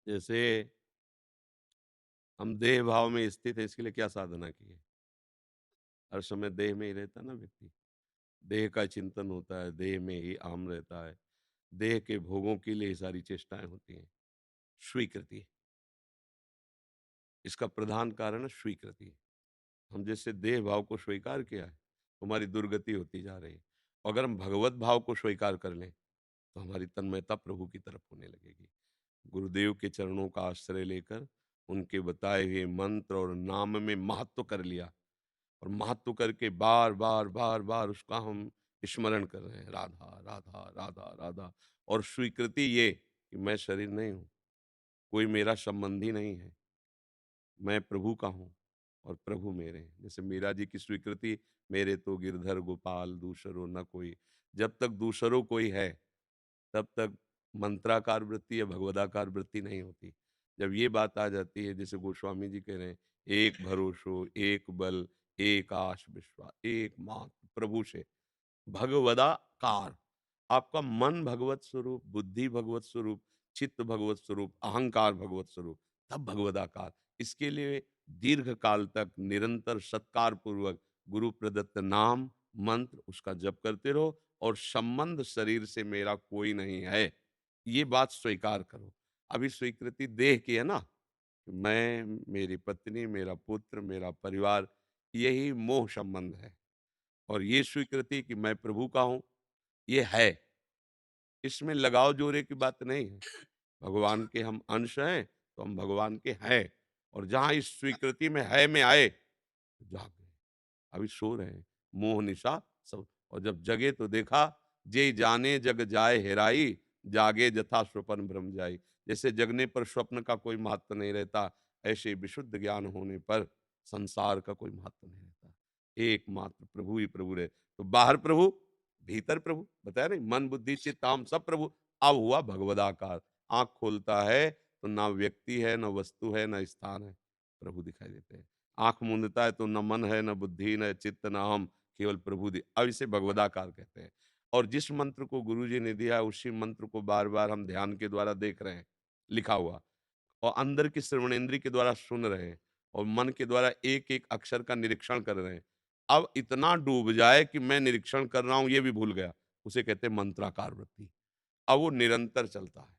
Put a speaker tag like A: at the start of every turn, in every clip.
A: जैसे हम देह भाव में स्थित है, इसके लिए क्या साधना की है? हर समय देह में ही रहता है ना व्यक्ति। देह का चिंतन होता है, देह में ही आम रहता है, देह के भोगों के लिए ही सारी चेष्टाएं होती हैं। स्वीकृति, इसका प्रधान कारण है स्वीकृति। हम जैसे देह भाव को स्वीकार किया है, तो हमारी दुर्गति होती जा रही है। अगर हम भगवत भाव को स्वीकार कर लें, तो हमारी तन्मयता प्रभु की तरफ होने लगेगी। गुरुदेव के चरणों का आश्रय लेकर उनके बताए हुए मंत्र और नाम में महत्व कर लिया, और महत्व करके बार बार बार बार उसका हम स्मरण कर रहे हैं, राधा राधा राधा राधा। और स्वीकृति ये कि मैं शरीर नहीं हूँ, कोई मेरा संबंधी नहीं है, मैं प्रभु का हूँ और प्रभु मेरे हैं। जैसे मीरा जी की स्वीकृति, मेरे तो गिरधर गोपाल दूसरो न कोई। जब तक दूसरो कोई है, तब तक मंत्राकार वृत्ति या भगवदाकार वृत्ति नहीं होती। जब ये बात आ जाती है, जैसे गोस्वामी जी कह रहे हैं, एक भरोसो एक बल एक आश विश्वास एक मात्र प्रभु से भगवदाकार। आपका मन भगवत स्वरूप, बुद्धि भगवत स्वरूप, चित्त भगवत स्वरूप, अहंकार भगवत स्वरूप, तब भगवदाकार। इसके लिए दीर्घ काल तक निरंतर सत्कार पूर्वक गुरु प्रदत्त नाम मंत्र उसका जप करते रहो, और संबंध शरीर से मेरा कोई नहीं है, ये बात स्वीकार करो। अभी स्वीकृति देह की है ना, मैं, मेरी पत्नी, मेरा पुत्र, मेरा परिवार, यही मोह संबंध है। और ये स्वीकृति कि मैं प्रभु का हूँ, ये है। इसमें लगाव जोरे की बात नहीं है। भगवान के हम अंश हैं, तो हम भगवान के हैं। और जहाँ इस स्वीकृति में है में आए, तो जाग गए। अभी सो रहे हैं, मोह निशा सब। और जब जगे तो देखा, जे जाने जग जाए हेराई, जागे जथा स्वपन भ्रम जाई। जैसे जगने पर स्वप्न का कोई महत्व नहीं रहता, ऐसे विशुद्ध ज्ञान होने पर संसार का कोई महत्व नहीं रहता। एकमात्र प्रभु ही प्रभु रहे। तो बाहर प्रभु, भीतर प्रभु, बताया नहीं, मन बुद्धि चित्त हम सब प्रभु। अब हुआ भगवदाकार। आंख खोलता है तो ना व्यक्ति है, ना वस्तु है, ना स्थान है, प्रभु दिखाई देते हैं। आंख मूंदता है तो न मन है, न बुद्धि, न चित्त, न हम, केवल प्रभु अब इसे भगवदाकार कहते हैं। और जिस मंत्र को गुरु जी ने दिया, उसी मंत्र को बार बार हम ध्यान के द्वारा देख रहे हैं, लिखा हुआ, और अंदर की श्रवणेन्द्रिय के द्वारा सुन रहे हैं, और मन के द्वारा एक एक अक्षर का निरीक्षण कर रहे हैं। अब इतना डूब जाए कि मैं निरीक्षण कर रहा हूं ये भी भूल गया, उसे कहते हैं मंत्राकार वृत्ति। अब वो निरंतर चलता है,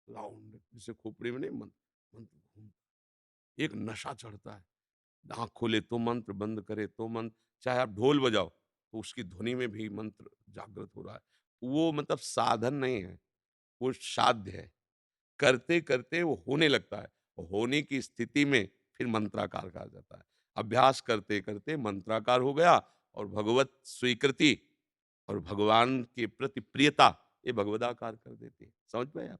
A: राउंड, जैसे खोपड़ी में नहीं, मंत्र मंत्र घूमता, एक नशा चढ़ता है। आँख खोले तो मंत्र, बंद करे तो मंत्र, चाहे आप ढोल बजाओ, तो उसकी ध्वनि में भी मंत्र जागृत हो रहा है। वो मतलब साधन नहीं है, वो साध्य है। करते-करते वो होने लगता है, और होने की स्थिति में फिर मंत्राकार कहा जाता है। अभ्यास करते-करते मंत्राकार हो गया, और भगवत स्वीकृति और भगवान के प्रति प्रियता, ये भगवदाकार कर देती है। समझ पाए आप?